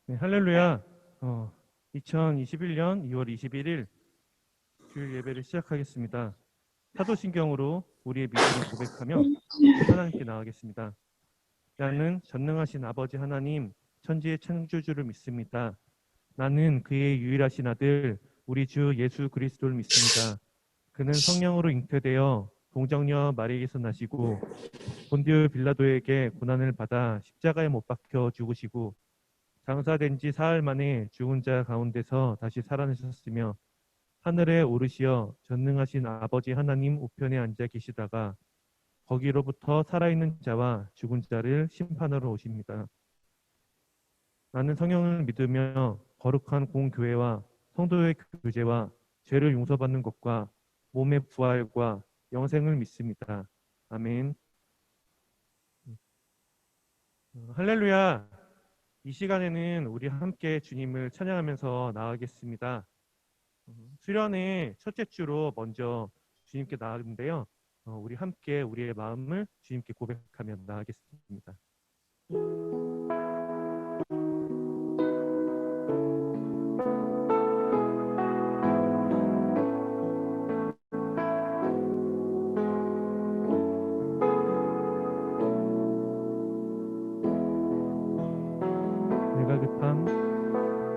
네, 할렐루야. 2021년 2월 21일 주일 예배를 시작하겠습니다. 사도신경으로 우리의 믿음을 고백하며 하나님께 나아가겠습니다. 나는 전능하신 아버지 하나님, 천지의 창조주를 믿습니다. 나는 그의 유일하신 아들, 우리 주 예수 그리스도를 믿습니다. 그는 성령으로 잉태되어 동정녀 마리에게서 나시고 본디오 빌라도에게 고난을 받아 십자가에 못 박혀 죽으시고 장사된 지 사흘 만에 죽은 자 가운데서 다시 살아나셨으며 하늘에 오르시어 전능하신 아버지 하나님 우편에 앉아 계시다가 거기로부터 살아있는 자와 죽은 자를 심판하러 오십니다. 나는 성령을 믿으며 거룩한 공교회와 성도의 교제와 죄를 용서받는 것과 몸의 부활과 영생을 믿습니다. 아멘. 할렐루야. 이 시간에는 우리 함께 주님을 찬양하면서 나아가겠습니다. 수련의 첫째 주로 먼저 주님께 나아가는데요. 우리 함께 우리의 마음을 주님께 고백하며 나아가겠습니다.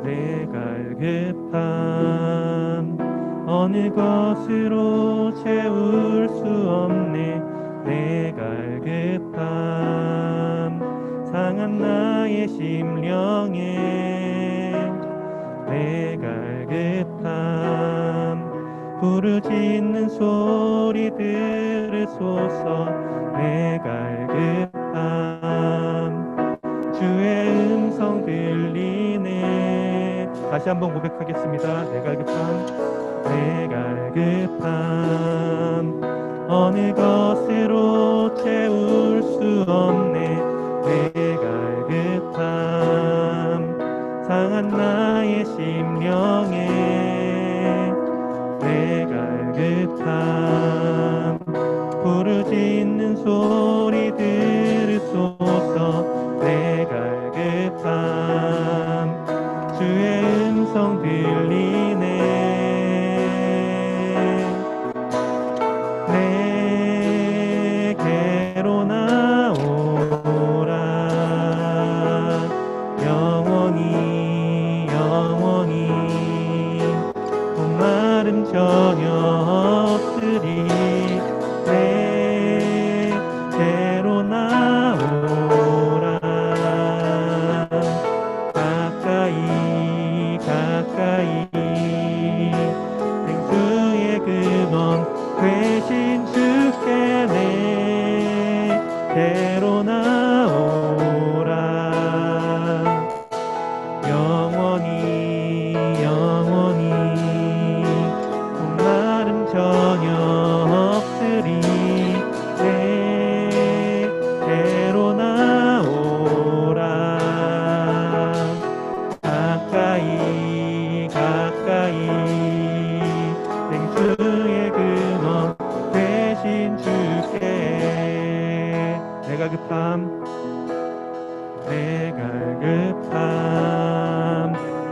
내 갈급함 어느 것으로 채울 수 없네. 내 갈급함 상한 나의 심령에 내 갈급함 부르짖는 소리 들으소서. 내 갈급함 주의 음성 들리네. 다시 한번 고백하겠습니다. 내 갈급함 어느 것으로 채울 수 없네. 내 갈급함 상한 나의 심령에 내 갈급함 부르짖는 소리 들으소서. 내 갈급함 주의 음성 들리네. 내게로 나오라. 영원히 목마름 전혀 없으리. 내게로 나오라. 가까이 생수의 근원 되신 주께 내게로 나오라. 영원히 목마름 전혀 없으리. 내게로 나오라. 가까이 생수의 근원 되신 주께 내 갈급함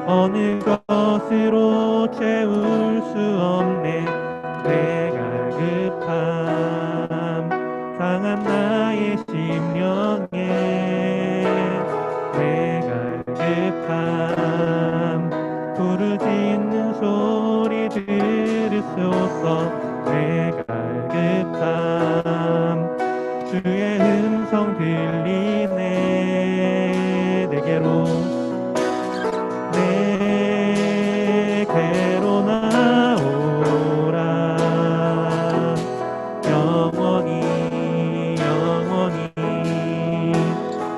어느 것으로 채울 수 없네. 내 갈급함 상한 나의 심령에 내 갈급함 부르짖는 소리 들으소서. 내 갈급함 주의 음성 들리네. 내게로 나오라. 영원히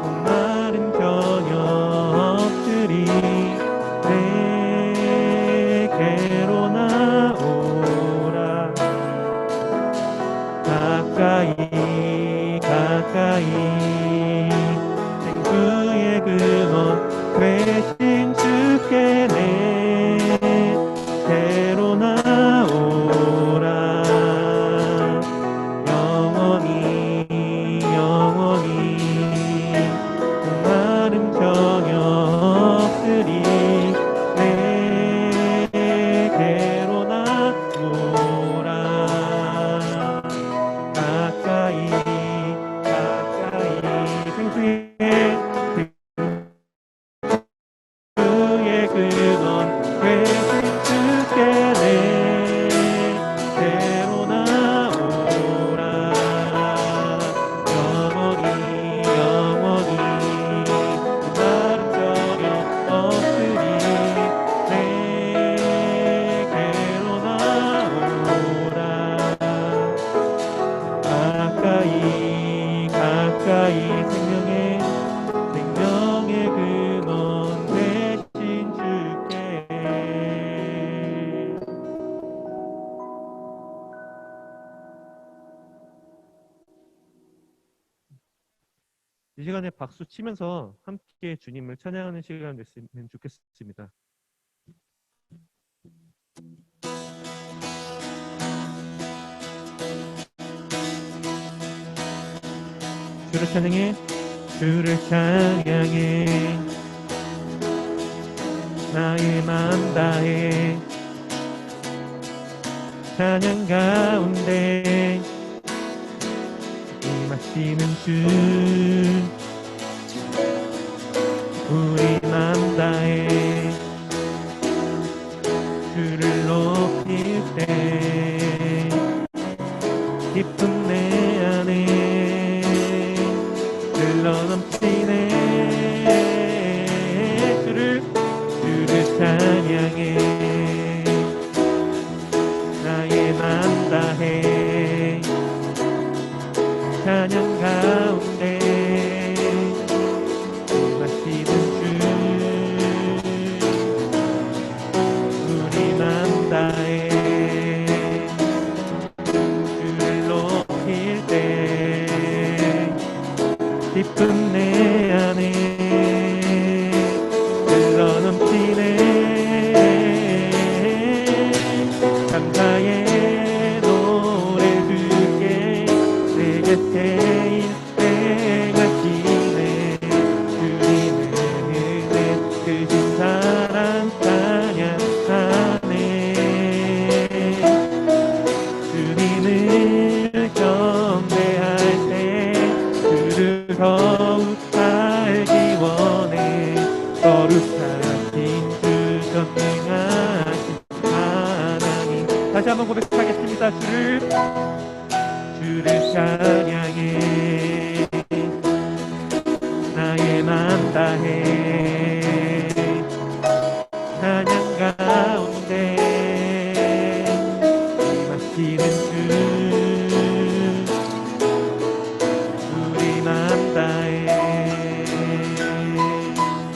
목마름 전혀 없으리. 이 시간에 박수 치면서 함께 주님을 찬양하는 시간 됐으면 좋겠습니다. 주를 찬양해, 주를 찬양해, 나의 맘 다해 찬양 가운데 임하시는 주, 우리 맘 다해 주를 높일 때 기쁨 내 안에 흘러넘치네. 주를 찬양해, 나의 맘 다해 찬양 가운데 임하시는 주, 우리 맘 다해 주를 높일 때 기쁨 내 안에 흘러넘치네. 감사의 노래 주께 내 곁에 있을 때가 지네. 주님의 은혜 크신 사랑 찬양하네. 주님을 경배할 때 주를 더욱 알기 원해. 거룩하신 주 전능하신 하나님. 다시 한번 고백하겠습니다. 주를 찬양해, 나의 맘 다해 찬양 가운데 임하시는 주, 우리 맘 다해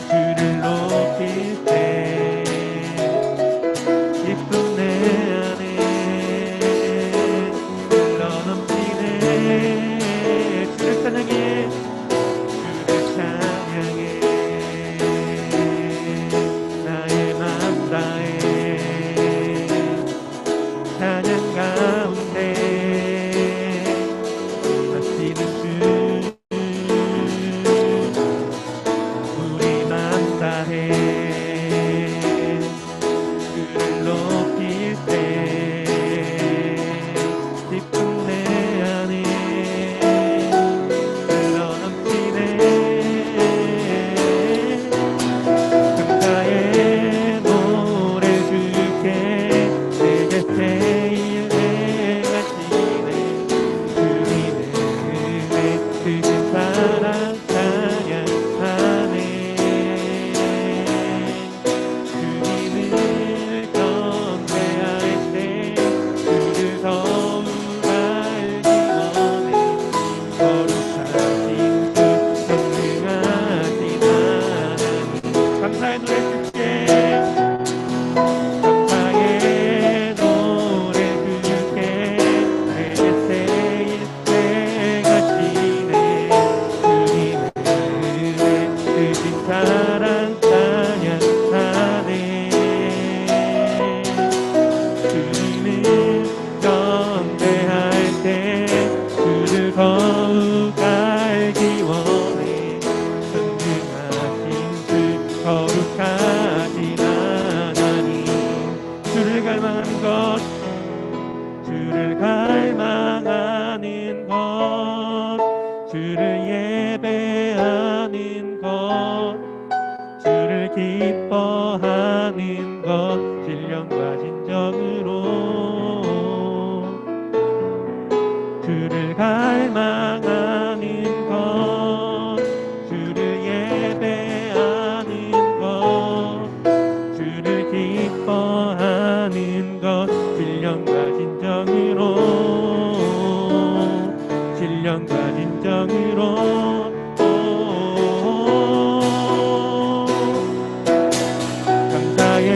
주를 높일 때 기쁨 내 안에 흘러넘치네. 주를 찬양해, 주를 찬양해, 나의 맘 다해 찬양 가운데 임하시는 주, 우리 맘 다해 주를 높일 때 기쁨 내 안에 흘러넘치네. 감사의 노래 주께 내 곁에 있네 가시네. 주님의 은혜 크신 사랑 찬양하네. 주님을 경배할 때 주를 더욱 알기 원해. 거룩하신 주 전능하신 하나님. 감사의 노래 주께, 감사의 노래 주께 내 곁에 있을 때가 지네. 주님의 은혜 크신 사랑 찬양하네. 주님을 경배할 때 주를 더욱 알기 원해. 전능하신 주 거룩하신 하나님. 주를 갈망하는 것, 주를 갈망하는 것, 주를 예배하는 것, 주를 기뻐하는 것, 신령과 진정으로 주를 갈망하는 것, 주를 예배하는 것, 주를 기뻐하는 것, 신령과 진정으로, 신령과 진정으로 감사의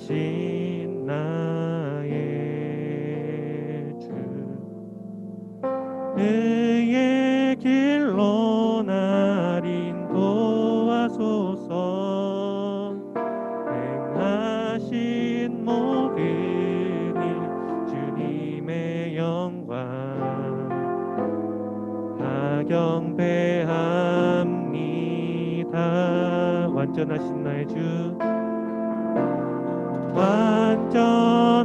전능하신 나의 주 의의 길로 날 인도하소서. 행하신 모든 일 주님의 영광 다 경배합니다. 완전하신 나의 주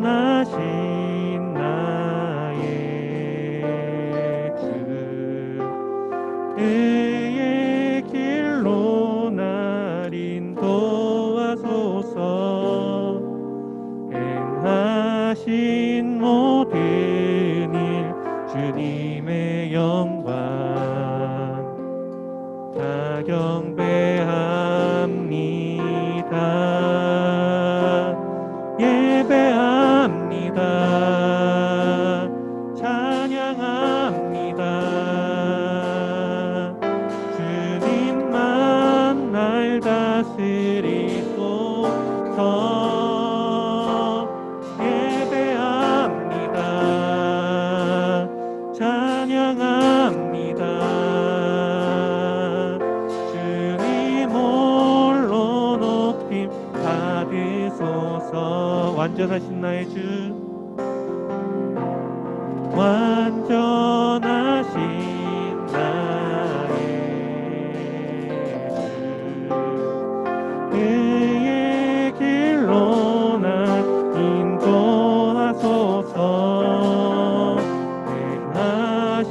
완전하신 나의 주 의의 길로 날 인도하소서. 행하신 모든 일 주님의 영광 다 경배합니다. 예배합니다. 찬양합니다. 주님만 날 다스리소서. 예배합니다. 찬양합니다. 주님 홀로 높임 받으소서. 완전하신 나의 주 완전하신 나의 주 그의 길로 날 인도하소서. 행하신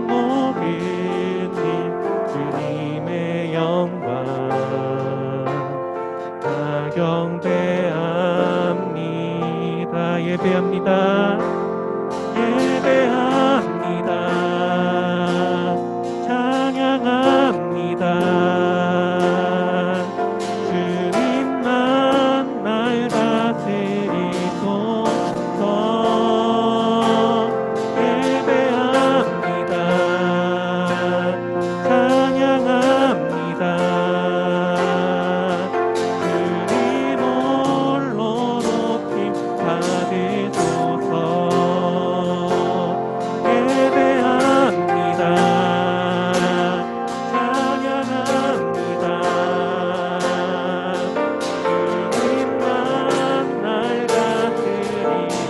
모든 일 주님의 영광 다 경배합니다. 예배합니다. 예배합니다. 찬양합니다. 주님만 날 다스리소서. 예배합니다. 찬양합니다. 주님 홀로 높임 받으소서. 예배합니다. 찬양합니다. 주님만 날 다스리소서.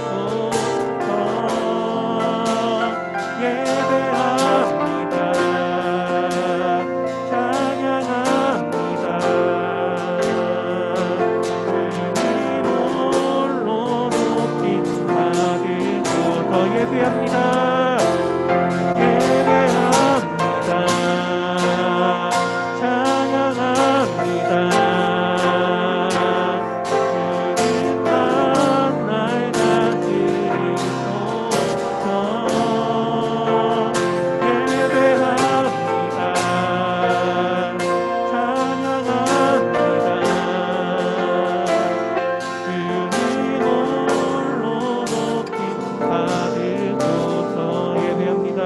예배합니다. 찬양합니다. 주님 홀로 높임 받으소서. 예배합니다. 예배합니다. 찬양합니다. 주님만 날 다스리소서. 예배합니다. 찬양합니다. 주님 홀로 높임 받으소서. 예배합니다.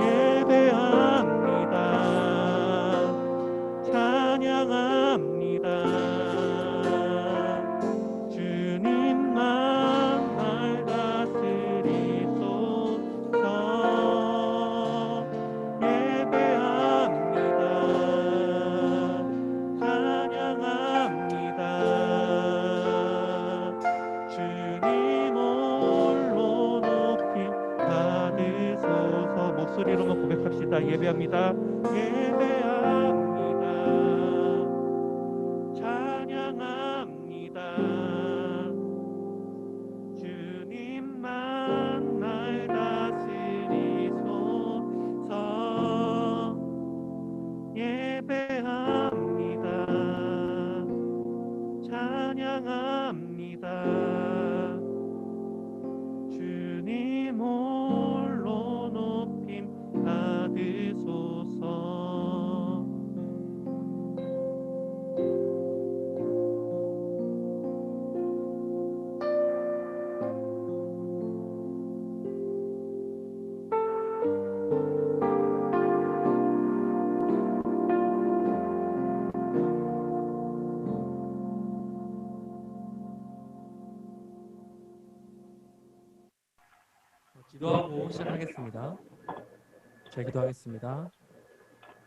예배합니다. 찬양합니다. 주님만 날 다스리소서. 예배합니다. 찬양합니다. 주님 홀로 높임 받으소서. 목소리로만 고백합시다. 예배합니다. 예배합니다. 찬양합니다. 주님만 날 다스리소서. 예배합니다. 찬양합니다. 주님 홀로 높임 받으소서. 시작하겠습니다. 자, 기도하겠습니다.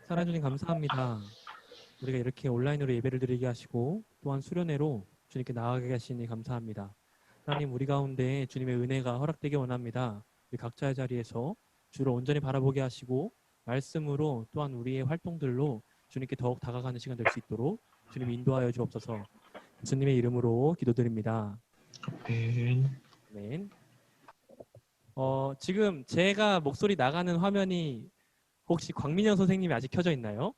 사랑해 주님 감사합니다. 우리가 이렇게 온라인으로 예배를 드리게 하시고 또한 수련회로 주님께 나아가게 하시니 감사합니다. 하나님, 우리 가운데 주님의 은혜가 허락되기 원합니다. 우리 각자의 자리에서 주를 온전히 바라보게 하시고 말씀으로 또한 우리의 활동들로 주님께 더욱 다가가는 시간 될 수 있도록 주님 인도하여 주옵소서. 예수님의 이름으로 기도드립니다. 아멘. 아멘. 지금 제가 목소리 나가는 화면이 혹시 광민영 선생님이 아직 켜져 있나요?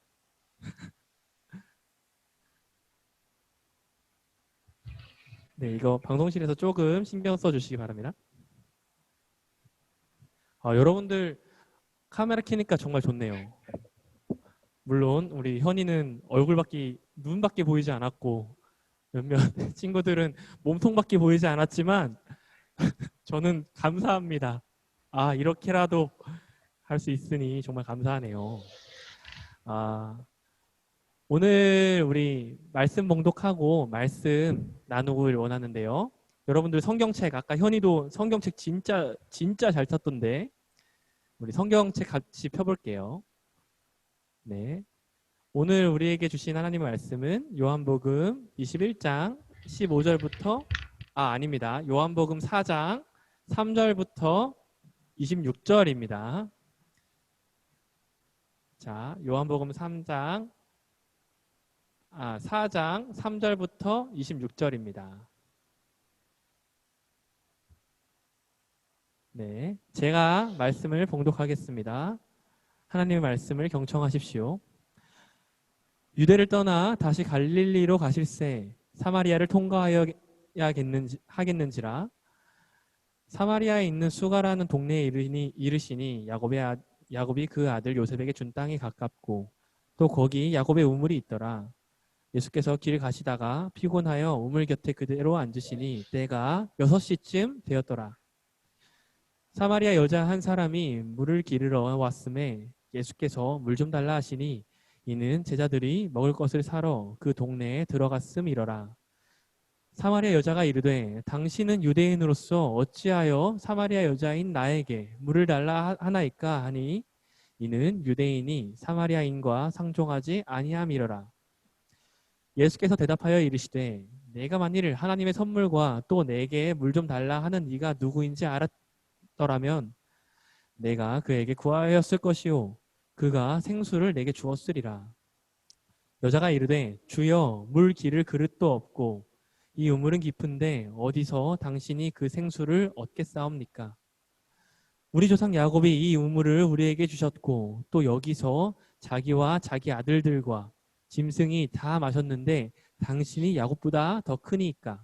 네, 이거 방송실에서 조금 신경 써주시기 바랍니다. 여러분들 카메라 켜니까 정말 좋네요. 물론 우리 현이는 얼굴밖에, 눈밖에 보이지 않았고 몇몇 친구들은 몸통밖에 보이지 않았지만 저는 감사합니다. 이렇게라도 할 수 있으니 정말 감사하네요. 오늘 우리 말씀 봉독하고 말씀 나누길 원하는데요. 여러분들 성경책, 아까 현이도 성경책 진짜 잘 탔던데 우리 성경책 같이 펴볼게요. 네, 오늘 우리에게 주신 하나님의 말씀은 요한복음 21장 15절부터 아닙니다. 요한복음 4장 3절부터 26절입니다. 자, 요한복음 4장 3절부터 26절입니다. 네, 제가 말씀을 봉독하겠습니다. 하나님의 말씀을 경청하십시오. 유대를 떠나 다시 갈릴리로 가실새 사마리아를 통과하겠는지라. 사마리아에 있는 수가라는 동네에 이르시니 야곱이 그 아들 요셉에게 준 땅이 가깝고 또 거기 야곱의 우물이 있더라. 예수께서 길 가시다가 피곤하여 우물 곁에 그대로 앉으시니 때가 6시쯤 되었더라. 사마리아 여자 한 사람이 물을 기르러 왔음에 예수께서 물 좀 달라 하시니 이는 제자들이 먹을 것을 사러 그 동네에 들어갔음이러라. 사마리아 여자가 이르되 당신은 유대인으로서 어찌하여 사마리아 여자인 나에게 물을 달라 하나이까 하니 이는 유대인이 사마리아인과 상종하지 아니함이러라. 예수께서 대답하여 이르시되 내가 만일 하나님의 선물과 또 내게 물 좀 달라 하는 이가 누구인지 알았더라면 내가 그에게 구하였을 것이요 그가 생수를 내게 주었으리라. 여자가 이르되 주여 물 기를 그릇도 없고 이 우물은 깊은데 어디서 당신이 그 생수를 얻겠사옵니까? 우리 조상 야곱이 이 우물을 우리에게 주셨고 또 여기서 자기와 자기 아들들과 짐승이 다 마셨는데 당신이 야곱보다 더 크니까.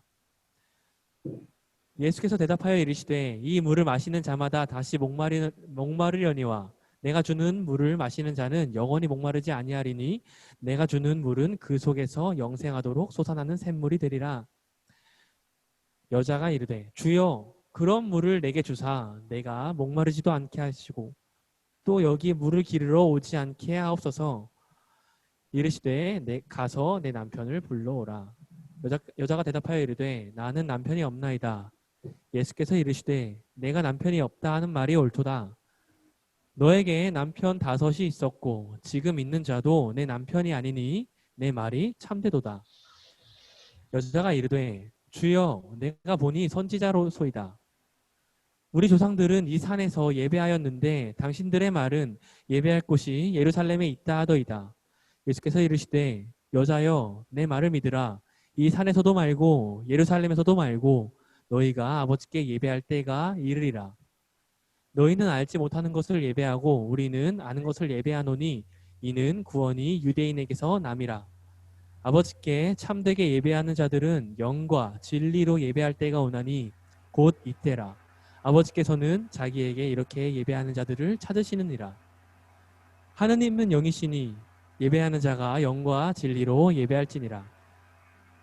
예수께서 대답하여 이르시되 이 물을 마시는 자마다 다시 목마르려니와 내가 주는 물을 마시는 자는 영원히 목마르지 아니하리니 내가 주는 물은 그 속에서 영생하도록 솟아나는 샘물이 되리라. 여자가 이르되 주여 그런 물을 내게 주사 내가 목마르지도 않게 하시고 또 여기 물을 기르러 오지 않게 하옵소서. 이르시되 가서 내 남편을 불러오라. 여자가 대답하여 이르되 나는 남편이 없나이다. 예수께서 이르시되 내가 남편이 없다 하는 말이 옳도다. 너에게 남편 5이 있었고 지금 있는 자도 내 남편이 아니니 내 말이 참되도다. 여자가 이르되 주여 내가 보니 선지자로소이다. 우리 조상들은 이 산에서 예배하였는데 당신들의 말은 예배할 곳이 예루살렘에 있다 하더이다. 예수께서 이르시되 여자여 내 말을 믿으라. 이 산에서도 말고 예루살렘에서도 말고 너희가 아버지께 예배할 때가 이르리라. 너희는 알지 못하는 것을 예배하고 우리는 아는 것을 예배하노니 이는 구원이 유대인에게서 남이라. 아버지께 참되게 예배하는 자들은 영과 진리로 예배할 때가 오나니 곧 이때라. 아버지께서는 자기에게 이렇게 예배하는 자들을 찾으시느니라. 하느님은 영이시니 예배하는 자가 영과 진리로 예배할지니라.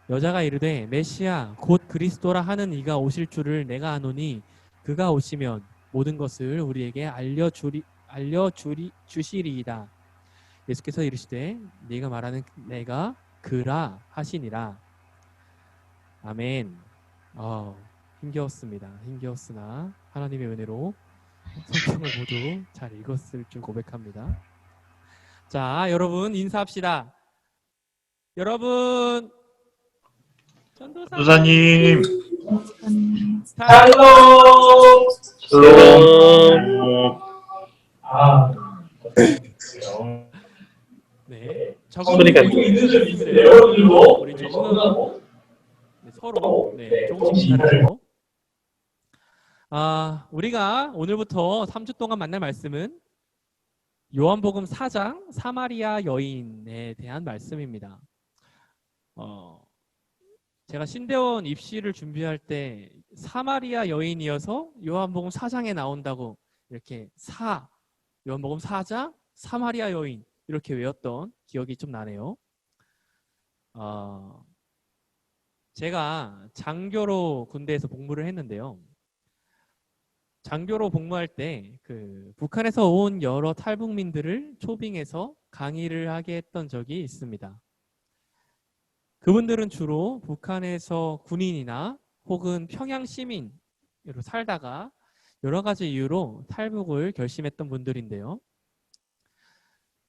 여자가 이르되 메시아 곧 그리스도라 하는 이가 오실 줄을 내가 아노니 그가 오시면 모든 것을 우리에게 알려주시리이다. 예수께서 이르시되 네가 말하는 내가 그라 하시니라. 아멘. 힘겨웠습니다. 힘겨웠으나 하나님의 은혜로 성경을 모두 잘 읽었을 줄 고백합니다. 자, 여러분 인사합시다. 여러분, 전도사님, 다 샬롬. 네, 그러니까 여러분들도 우리 적응하고 서로 조금씩 기다리고 우리가 오늘부터 3주 동안 만날 말씀은 요한복음 4장 사마리아 여인에 대한 말씀입니다. 제가 신대원 입시를 준비할 때 사마리아 여인이어서 요한복음 4장에 나온다고 이렇게 요한복음 4장 사마리아 여인 이렇게 외웠던 기억이 좀 나네요. 제가 장교로 군대에서 복무를 했는데요. 장교로 복무할 때 북한에서 온 여러 탈북민들을 초빙해서 강의를 하게 했던 적이 있습니다. 그분들은 주로 북한에서 군인이나 혹은 평양 시민으로 살다가 여러 가지 이유로 탈북을 결심했던 분들인데요.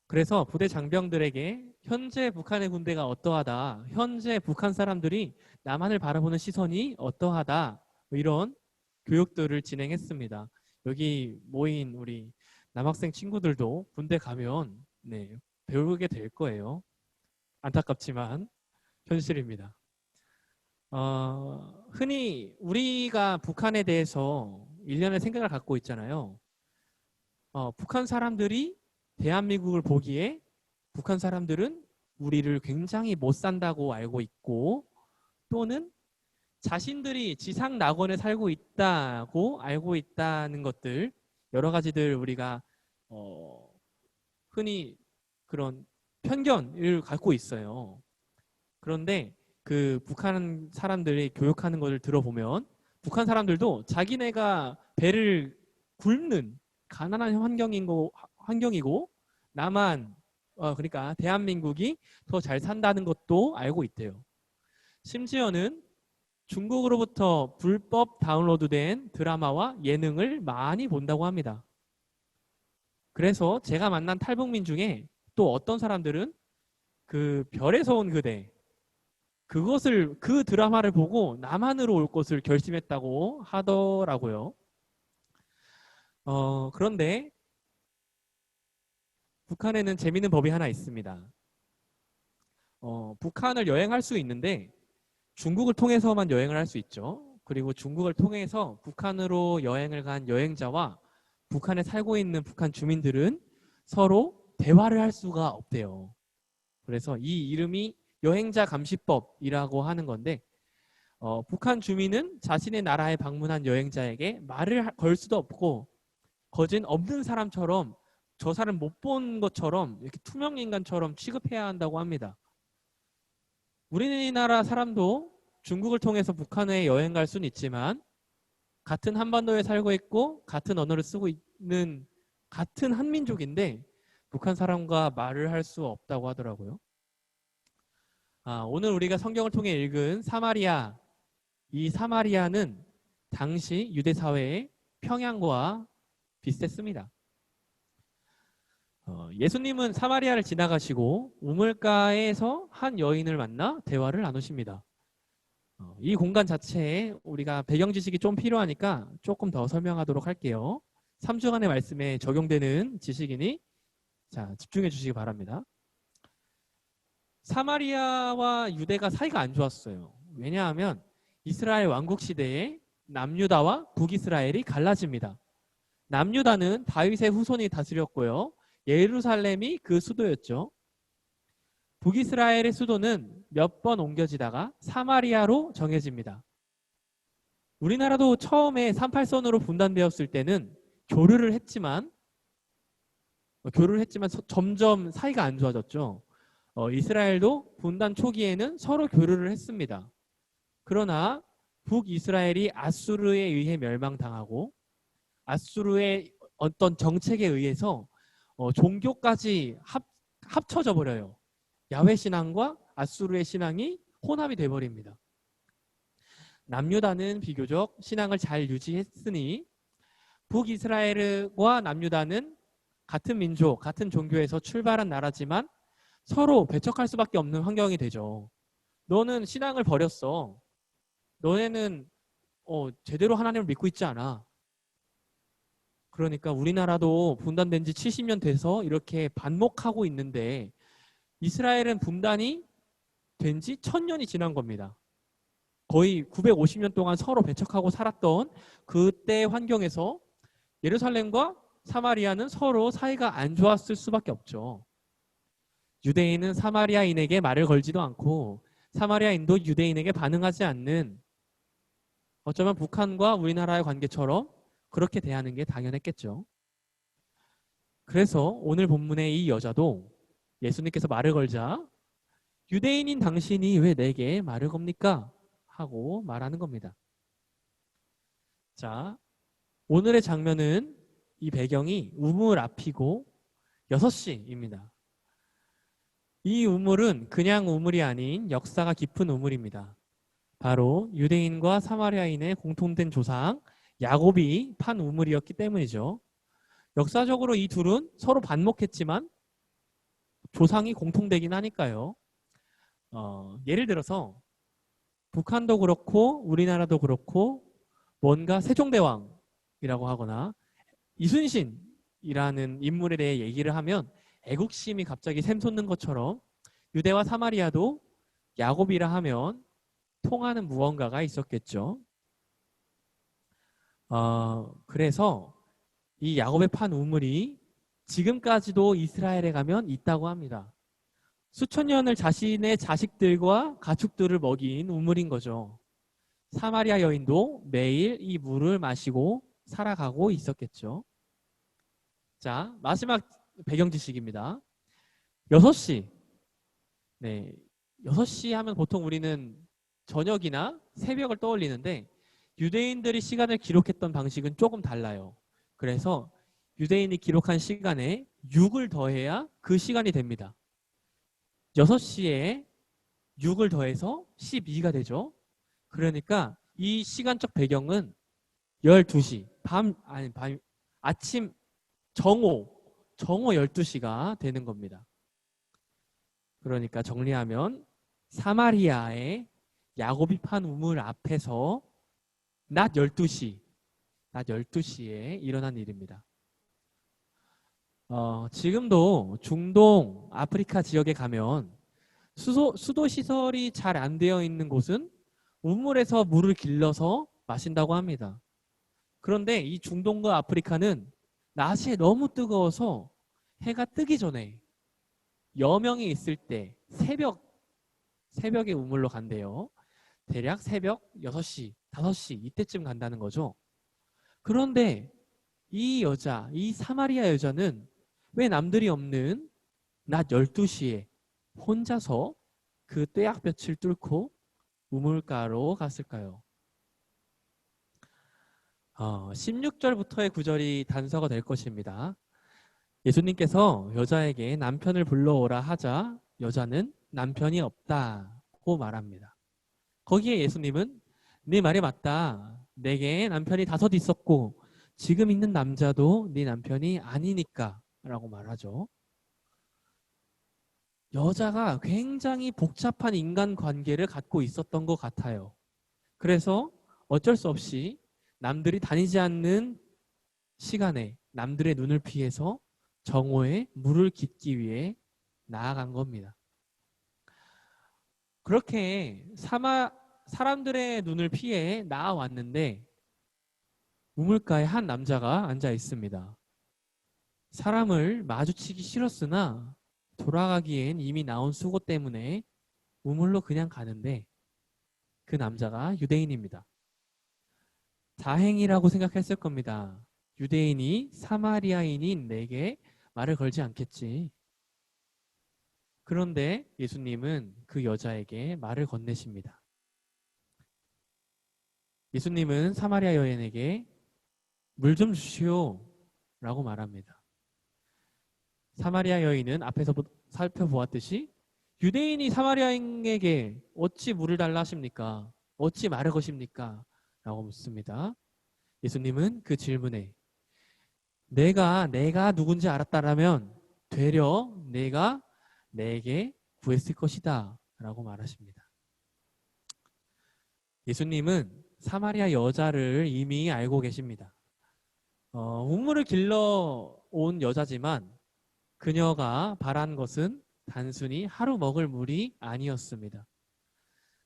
그래서 부대 장병들에게 현재 북한의 군대가 어떠하다, 현재 북한 사람들이 남한을 바라보는 시선이 어떠하다, 이런 교육들을 진행했습니다. 여기 모인 우리 남학생 친구들도 군대 가면 배우게 될 거예요. 안타깝지만 현실입니다. 흔히 우리가 북한에 대해서 일련의 생각을 갖고 있잖아요. 북한 사람들이 대한민국을 보기에 북한 사람들은 우리를 굉장히 못 산다고 알고 있고, 또는 자신들이 지상 낙원에 살고 있다고 알고 있다는 것들, 여러 가지들 우리가 흔히 그런 편견을 갖고 있어요. 그런데 그 북한 사람들이 교육하는 것을 들어보면 북한 사람들도 자기네가 배를 굶는 가난한 환경이고 남한 그러니까 대한민국이 더 잘 산다는 것도 알고 있대요. 심지어는 중국으로부터 불법 다운로드된 드라마와 예능을 많이 본다고 합니다. 그래서 제가 만난 탈북민 중에 또 어떤 사람들은 그 별에서 온 그대, 그 드라마를 보고 남한으로 올 것을 결심했다고 하더라고요. 그런데 북한에는 재미있는 법이 하나 있습니다. 북한을 여행할 수 있는데 중국을 통해서만 여행을 할 수 있죠. 그리고 중국을 통해서 북한으로 여행을 간 여행자와 북한에 살고 있는 북한 주민들은 서로 대화를 할 수가 없대요. 그래서 이 이름이 여행자 감시법이라고 하는 건데, 북한 주민은 자신의 나라에 방문한 여행자에게 말을 걸 수도 없고 거진 없는 사람처럼, 저 사람 못 본 것처럼 이렇게 투명 인간처럼 취급해야 한다고 합니다. 우리나라 사람도 중국을 통해서 북한에 여행 갈 수는 있지만 같은 한반도에 살고 있고 같은 언어를 쓰고 있는 같은 한민족인데 북한 사람과 말을 할 수 없다고 하더라고요. 오늘 우리가 성경을 통해 읽은 사마리아, 이 사마리아는 당시 유대 사회의 평양과 비슷했습니다. 예수님은 사마리아를 지나가시고 우물가에서 한 여인을 만나 대화를 나누십니다. 이 공간 자체에 우리가 배경 지식이 좀 필요하니까 조금 더 설명하도록 할게요. 3주간의 말씀에 적용되는 지식이니 자, 집중해 주시기 바랍니다. 사마리아와 유대가 사이가 안 좋았어요. 왜냐하면 이스라엘 왕국 시대에 남유다와 북이스라엘이 갈라집니다. 남유다는 다윗의 후손이 다스렸고요. 예루살렘이 그 수도였죠. 북이스라엘의 수도는 몇 번 옮겨지다가 사마리아로 정해집니다. 우리나라도 처음에 38선으로 분단되었을 때는 교류를 했지만 점점 사이가 안 좋아졌죠. 이스라엘도 분단 초기에는 서로 교류를 했습니다. 그러나 북이스라엘이 아수르에 의해 멸망당하고 아수르의 어떤 정책에 의해서 종교까지 합쳐져 버려요. 야훼 신앙과 아수르의 신앙이 혼합이 돼버립니다. 남유다는 비교적 신앙을 잘 유지했으니 북이스라엘과 남유다는 같은 민족, 같은 종교에서 출발한 나라지만 서로 배척할 수밖에 없는 환경이 되죠. 너는 신앙을 버렸어. 너네는 제대로 하나님을 믿고 있지 않아. 그러니까 우리나라도 분단된 지 70년 돼서 이렇게 반목하고 있는데 이스라엘은 분단이 된 지 1000년이 지난 겁니다. 거의 950년 동안 서로 배척하고 살았던 그때 환경에서 예루살렘과 사마리아는 서로 사이가 안 좋았을 수밖에 없죠. 유대인은 사마리아인에게 말을 걸지도 않고 사마리아인도 유대인에게 반응하지 않는, 어쩌면 북한과 우리나라의 관계처럼 그렇게 대하는 게 당연했겠죠. 그래서 오늘 본문의 이 여자도 예수님께서 말을 걸자 유대인인 당신이 왜 내게 말을 겁니까? 하고 말하는 겁니다. 자, 오늘의 장면은 이 배경이 우물 앞이고 6시입니다. 이 우물은 그냥 우물이 아닌 역사가 깊은 우물입니다. 바로 유대인과 사마리아인의 공통된 조상 야곱이 판 우물이었기 때문이죠. 역사적으로 이 둘은 서로 반목했지만 조상이 공통되긴 하니까요. 예를 들어서 북한도 그렇고 우리나라도 그렇고 뭔가 세종대왕이라고 하거나 이순신이라는 인물에 대해 얘기를 하면 애국심이 갑자기 샘솟는 것처럼 유대와 사마리아도 야곱이라 하면 통하는 무언가가 있었겠죠. 그래서 이 야곱의 판 우물이 지금까지도 이스라엘에 가면 있다고 합니다. 수천 년을 자신의 자식들과 가축들을 먹인 우물인 거죠. 사마리아 여인도 매일 이 물을 마시고 살아가고 있었겠죠. 자, 마지막 배경 지식입니다. 6시. 네, 6시 하면 보통 우리는 저녁이나 새벽을 떠올리는데 유대인들이 시간을 기록했던 방식은 조금 달라요. 그래서 유대인이 기록한 시간에 6을 더해야 그 시간이 됩니다. 6시에 6을 더해서 12가 되죠. 그러니까 이 시간적 배경은 12시, 아침 정오 12시가 되는 겁니다. 그러니까 정리하면 사마리아의 야곱이 판 우물 앞에서 낮 12시에 일어난 일입니다. 지금도 중동, 아프리카 지역에 가면 수도 시설이 잘 안 되어 있는 곳은 우물에서 물을 길러서 마신다고 합니다. 그런데 이 중동과 아프리카는 낮에 너무 뜨거워서 해가 뜨기 전에 여명이 있을 때 새벽에 우물로 간대요. 대략 새벽 6시, 5시 이때쯤 간다는 거죠. 그런데 이 사마리아 여자는 왜 남들이 없는 낮 12시에 혼자서 그 떼약볕을 뚫고 우물가로 갔을까요? 16절부터의 구절이 단서가 될 것입니다. 예수님께서 여자에게 남편을 불러오라 하자 여자는 남편이 없다고 말합니다. 거기에 예수님은 네 말이 맞다. 내게 남편이 5 있었고 지금 있는 남자도 네 남편이 아니니까 라고 말하죠. 여자가 굉장히 복잡한 인간관계를 갖고 있었던 것 같아요. 그래서 어쩔 수 없이 남들이 다니지 않는 시간에 남들의 눈을 피해서 정오에 물을 깃기 위해 나아간 겁니다. 그렇게 사람들의 눈을 피해 나아왔는데 우물가에 한 남자가 앉아 있습니다. 사람을 마주치기 싫었으나 돌아가기엔 이미 나온 수고 때문에 우물로 그냥 가는데 그 남자가 유대인입니다. 다행이라고 생각했을 겁니다. 유대인이 사마리아인인 내게 말을 걸지 않겠지. 그런데 예수님은 그 여자에게 말을 건네십니다. 예수님은 사마리아 여인에게 물 좀 주시오 라고 말합니다. 사마리아 여인은 앞에서 살펴보았듯이 유대인이 사마리아인에게 어찌 물을 달라 하십니까? 어찌 말을 거십니까? 라고 묻습니다. 예수님은 그 질문에 내가 누군지 알았다라면 되려 내가 내게 구했을 것이다 라고 말하십니다. 예수님은 사마리아 여자를 이미 알고 계십니다. 우물을 길러 온 여자지만 그녀가 바란 것은 단순히 하루 먹을 물이 아니었습니다.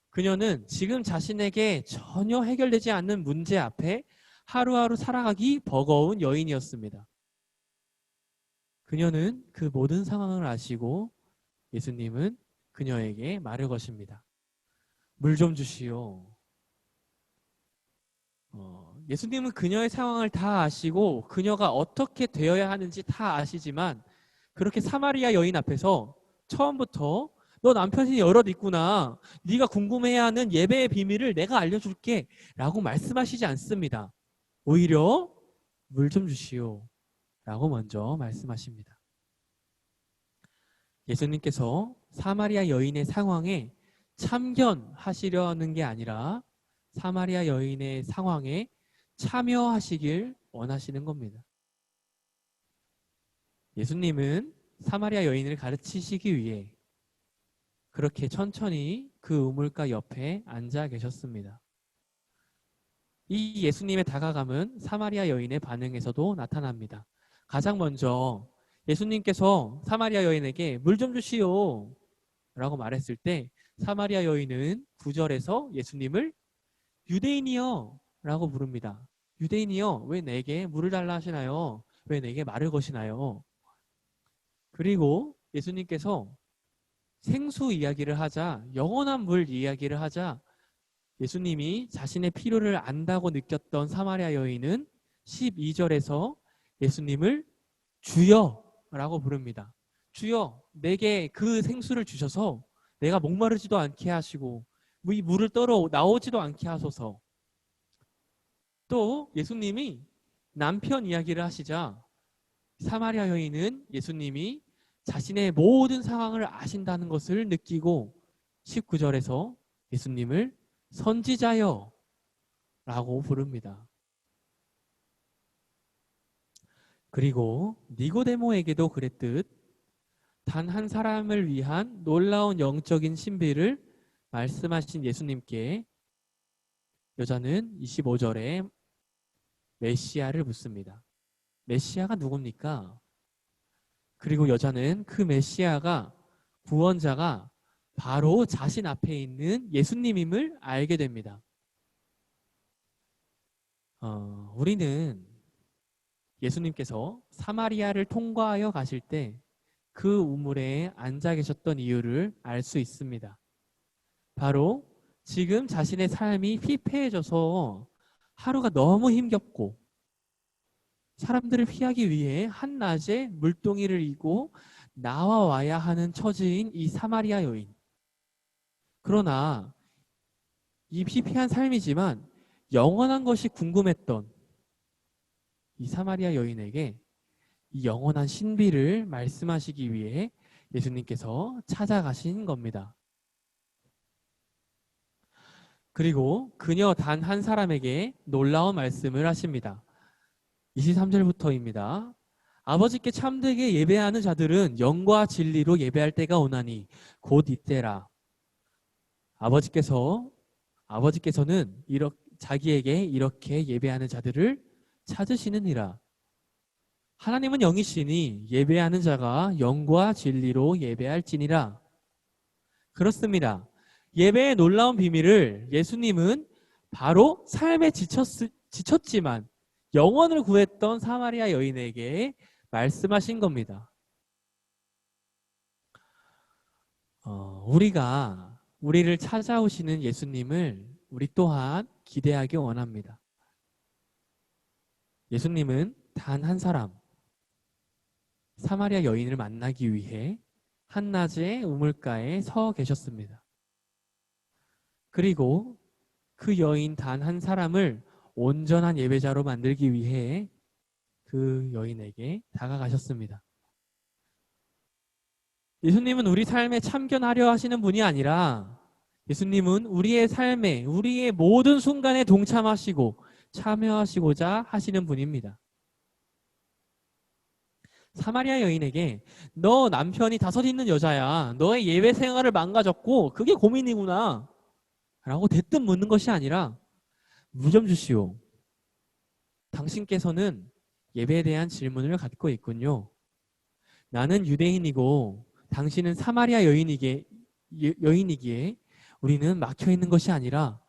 그녀는 지금 자신에게 전혀 해결되지 않는 문제 앞에 하루하루 살아가기 버거운 여인이었습니다. 그녀는 그 모든 상황을 아시고 예수님은 그녀에게 말을 거십니다. 물 좀 주시오. 예수님은 그녀의 상황을 다 아시고 그녀가 어떻게 되어야 하는지 다 아시지만 그렇게 사마리아 여인 앞에서 처음부터 너 남편이 여럿 있구나. 네가 궁금해하는 예배의 비밀을 내가 알려줄게 라고 말씀하시지 않습니다. 오히려 물 좀 주시오 라고 먼저 말씀하십니다. 예수님께서 사마리아 여인의 상황에 참견하시려는 게 아니라 사마리아 여인의 상황에 참여하시길 원하시는 겁니다. 예수님은 사마리아 여인을 가르치시기 위해 그렇게 천천히 그 우물가 옆에 앉아 계셨습니다. 이 예수님의 다가감은 사마리아 여인의 반응에서도 나타납니다. 가장 먼저 예수님께서 사마리아 여인에게 물 좀 주시오 라고 말했을 때 사마리아 여인은 9절에서 예수님을 유대인이여 라고 부릅니다. 유대인이여 왜 내게 물을 달라 하시나요? 왜 내게 말을 거시나요? 그리고 예수님께서 생수 이야기를 하자, 영원한 물 이야기를 하자 예수님이 자신의 필요를 안다고 느꼈던 사마리아 여인은 12절에서 예수님을 주여라고 부릅니다. 주여, 내게 그 생수를 주셔서 내가 목마르지도 않게 하시고 이 물을 떨어 나오지도 않게 하소서. 또 예수님이 남편 이야기를 하시자 사마리아 여인은 예수님이 자신의 모든 상황을 아신다는 것을 느끼고 19절에서 예수님을 선지자여 라고 부릅니다. 그리고 니고데모에게도 그랬듯 단 한 사람을 위한 놀라운 영적인 신비를 말씀하신 예수님께 여자는 25절에 메시아를 묻습니다. 메시아가 누굽니까? 그리고 여자는 그 메시아가 구원자가 바로 자신 앞에 있는 예수님임을 알게 됩니다. 우리는 예수님께서 사마리아를 통과하여 가실 때 그 우물에 앉아 계셨던 이유를 알 수 있습니다. 바로 지금 자신의 삶이 피폐해져서 하루가 너무 힘겹고 사람들을 피하기 위해 한낮에 물동이를 이고 나와야 하는 처지인 이 사마리아 여인. 그러나 이 피폐한 삶이지만 영원한 것이 궁금했던 이 사마리아 여인에게 이 영원한 신비를 말씀하시기 위해 예수님께서 찾아가신 겁니다. 그리고 그녀 단 한 사람에게 놀라운 말씀을 하십니다. 23절부터입니다. 아버지께 참되게 예배하는 자들은 영과 진리로 예배할 때가 오나니 곧 이때라. 아버지께서는 자기에게 이렇게 예배하는 자들을 찾으시느니라. 하나님은 영이시니 예배하는 자가 영과 진리로 예배할지니라. 그렇습니다. 예배의 놀라운 비밀을 예수님은 바로 삶에 지쳤지만 영혼을 구했던 사마리아 여인에게 말씀하신 겁니다. 우리를 찾아오시는 예수님을 우리 또한 기대하기 원합니다. 예수님은 단 한 사람, 사마리아 여인을 만나기 위해 한낮에 우물가에 서 계셨습니다. 그리고 그 여인 단 한 사람을 온전한 예배자로 만들기 위해 그 여인에게 다가가셨습니다. 예수님은 우리 삶에 참견하려 하시는 분이 아니라 예수님은 우리의 삶에 우리의 모든 순간에 동참하시고 참여하시고자 하시는 분입니다. 사마리아 여인에게 너 남편이 5 있는 여자야. 너의 예배 생활을 망가졌고 그게 고민이구나. 라고 대뜸 묻는 것이 아니라 물 좀 주시오. 당신께서는 예배에 대한 질문을 갖고 있군요. 나는 유대인이고 당신은 사마리아 여인이기에 우리는 막혀 있는 것이 아니라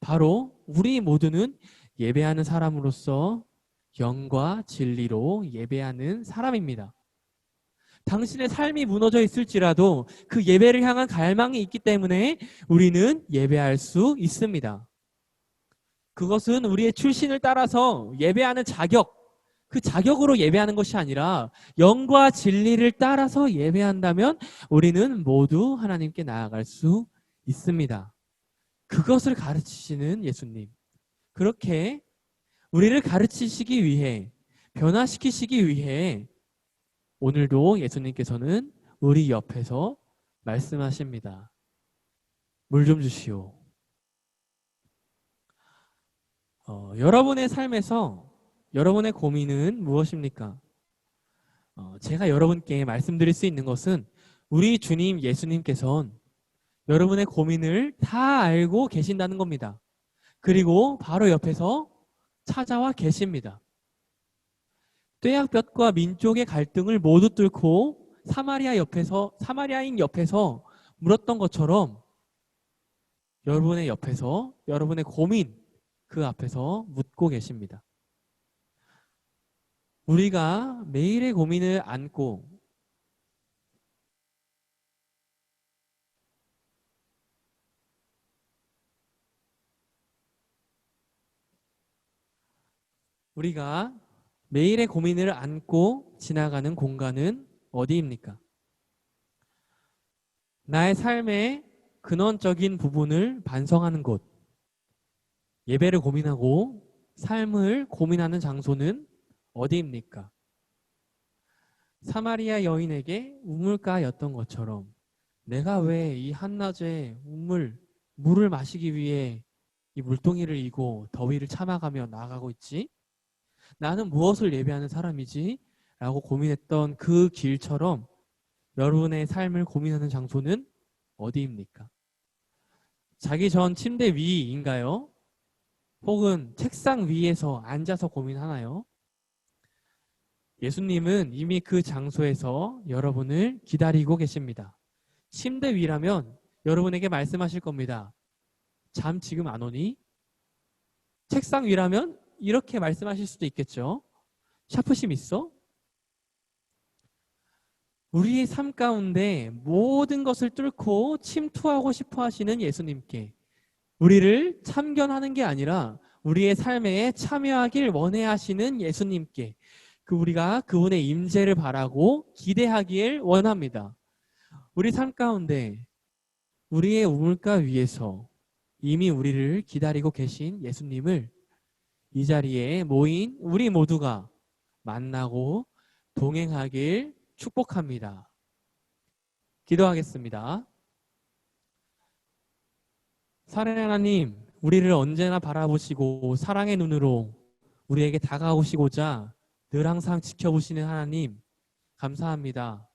바로 우리 모두는 예배하는 사람으로서 영과 진리로 예배하는 사람입니다. 당신의 삶이 무너져 있을지라도 그 예배를 향한 갈망이 있기 때문에 우리는 예배할 수 있습니다. 그것은 우리의 출신을 따라서 예배하는 자격, 그 자격으로 예배하는 것이 아니라 영과 진리를 따라서 예배한다면 우리는 모두 하나님께 나아갈 수 있습니다. 그것을 가르치시는 예수님. 그렇게 우리를 가르치시기 위해, 변화시키시기 위해 오늘도 예수님께서는 우리 옆에서 말씀하십니다. 물 좀 주시오. 여러분의 삶에서 여러분의 고민은 무엇입니까? 제가 여러분께 말씀드릴 수 있는 것은 우리 주님 예수님께서는 여러분의 고민을 다 알고 계신다는 겁니다. 그리고 바로 옆에서 찾아와 계십니다. 떼약볕과 민족의 갈등을 모두 뚫고 사마리아인 옆에서 물었던 것처럼 여러분의 옆에서 여러분의 고민 그 앞에서 묻고 계십니다. 우리가 매일의 고민을 안고 우리가 매일의 고민을 안고 지나가는 공간은 어디입니까? 나의 삶의 근원적인 부분을 반성하는 곳, 예배를 고민하고 삶을 고민하는 장소는 어디입니까? 사마리아 여인에게 우물가였던 것처럼 내가 왜 이 한낮에 물을 마시기 위해 이 물동이를 이고 더위를 참아가며 나아가고 있지? 나는 무엇을 예배하는 사람이지? 라고 고민했던 그 길처럼 여러분의 삶을 고민하는 장소는 어디입니까? 자기 전 침대 위인가요? 혹은 책상 위에서 앉아서 고민하나요? 예수님은 이미 그 장소에서 여러분을 기다리고 계십니다. 침대 위라면 여러분에게 말씀하실 겁니다. 잠 지금 안 오니? 책상 위라면 이렇게 말씀하실 수도 있겠죠. 샤프심 있어? 우리의 삶 가운데 모든 것을 뚫고 침투하고 싶어 하시는 예수님께 우리를 참견하는 게 아니라 우리의 삶에 참여하길 원해 하시는 예수님께 우리가 그분의 임재를 바라고 기대하길 원합니다. 우리 삶 가운데 우리의 우물가 위에서 이미 우리를 기다리고 계신 예수님을 이 자리에 모인 우리 모두가 만나고 동행하길 축복합니다. 기도하겠습니다. 사랑하는 하나님, 우리를 언제나 바라보시고 사랑의 눈으로 우리에게 다가오시고자 늘 항상 지켜보시는 하나님, 감사합니다.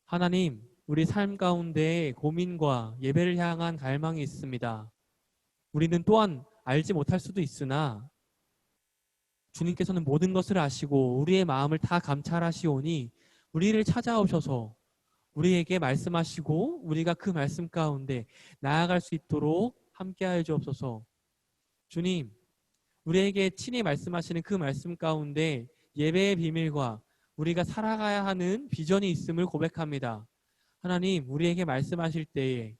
하나님, 우리 삶 가운데 고민과 예배를 향한 갈망이 있습니다. 우리는 또한 알지 못할 수도 있으나 주님께서는 모든 것을 아시고 우리의 마음을 다 감찰하시오니 우리를 찾아오셔서 우리에게 말씀하시고 우리가 그 말씀 가운데 나아갈 수 있도록 함께하여 주옵소서. 주님, 우리에게 친히 말씀하시는 그 말씀 가운데 예배의 비밀과 우리가 살아가야 하는 비전이 있음을 고백합니다. 하나님, 우리에게 말씀하실 때에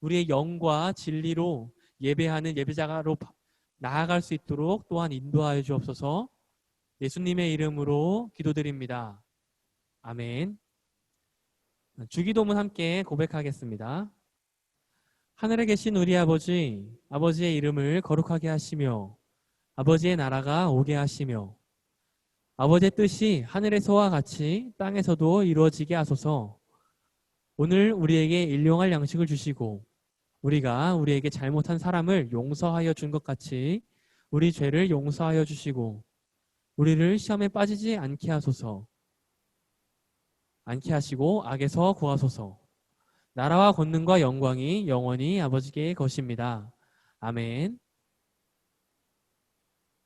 우리의 영과 진리로 예배하는 예배자로 나아갈 수 있도록 또한 인도하여 주옵소서. 예수님의 이름으로 기도드립니다. 아멘. 주기도문 함께 고백하겠습니다. 하늘에 계신 우리 아버지, 아버지의 이름을 거룩하게 하시며 아버지의 나라가 오게 하시며 아버지의 뜻이 하늘에서와 같이 땅에서도 이루어지게 하소서. 오늘 우리에게 일용할 양식을 주시고 우리가 우리에게 잘못한 사람을 용서하여 준 것 같이 우리 죄를 용서하여 주시고 우리를 시험에 빠지지 않게 하소서. 않게 하시고 악에서 구하소서. 나라와 권능과 영광이 영원히 아버지께 것입니다. 아멘.